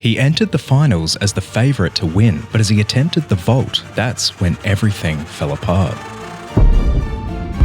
He entered the finals as the favourite to win, but as he attempted the vault, that's when everything fell apart.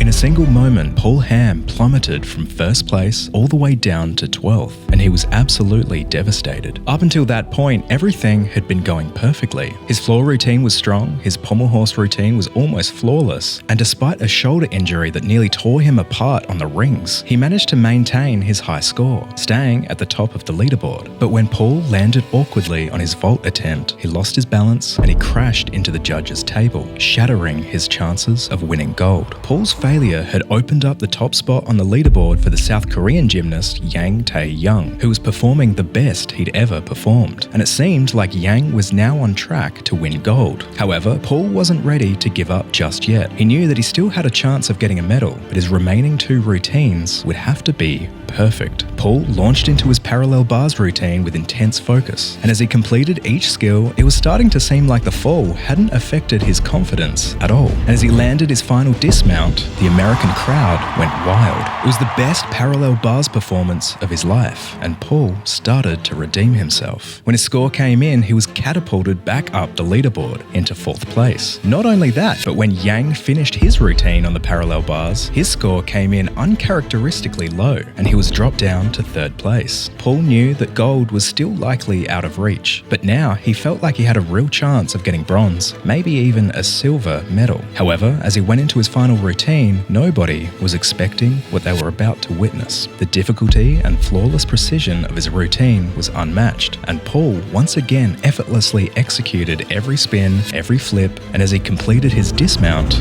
In a single moment, Paul Hamm plummeted from first place all the way down to 12th, and he was absolutely devastated. Up until that point, everything had been going perfectly. His floor routine was strong, his pommel horse routine was almost flawless, and despite a shoulder injury that nearly tore him apart on the rings, he managed to maintain his high score, staying at the top of the leaderboard. But when Paul landed awkwardly on his vault attempt, he lost his balance and he crashed into the judges' table, shattering his chances of winning gold. Paul's failure had opened up the top spot on the leaderboard for the South Korean gymnast Yang Tae-young, who was performing the best he'd ever performed, and it seemed like Yang was now on track to win gold. However, Paul wasn't ready to give up just yet. He knew that he still had a chance of getting a medal, but his remaining two routines would have to be perfect. Paul launched into his parallel bars routine with intense focus, and as he completed each skill, it was starting to seem like the fall hadn't affected his confidence at all. And as he landed his final dismount, the American crowd went wild. It was the best parallel bars performance of his life, and Paul started to redeem himself. When his score came in, he was catapulted back up the leaderboard into 4th place. Not only that, but when Yang finished his routine on the parallel bars, his score came in uncharacteristically low, and he was dropped down to 3rd place. Paul knew that gold was still likely out of reach, but now he felt like he had a real chance of getting bronze, maybe even a silver medal. However, as he went into his final routine, nobody was expecting what they were about to witness. The difficulty and flawless precision of his routine was unmatched, and Paul once again effortlessly executed every spin, every flip, and as he completed his dismount,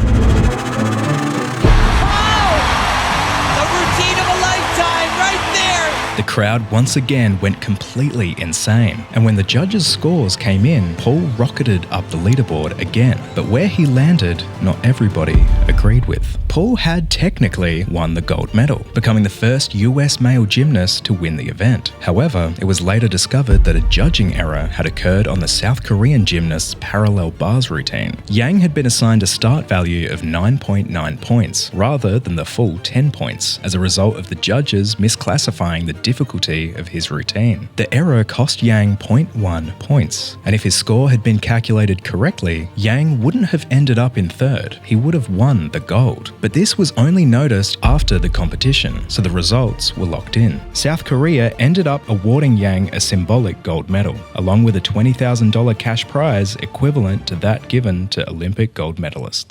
the crowd once again went completely insane, and when the judges' scores came in, Paul rocketed up the leaderboard again. But where he landed, not everybody agreed with. Paul had technically won the gold medal, becoming the first US male gymnast to win the event. However, it was later discovered that a judging error had occurred on the South Korean gymnast's parallel bars routine. Yang had been assigned a start value of 9.9 points, rather than the full 10 points, as a result of the judges misclassifying the difficulty of his routine. The error cost Yang 0.1 points, and if his score had been calculated correctly, Yang wouldn't have ended up in 3rd. He would have won the gold. But this was only noticed after the competition, so the results were locked in. South Korea ended up awarding Yang a symbolic gold medal, along with a $20,000 cash prize equivalent to that given to Olympic gold medalists.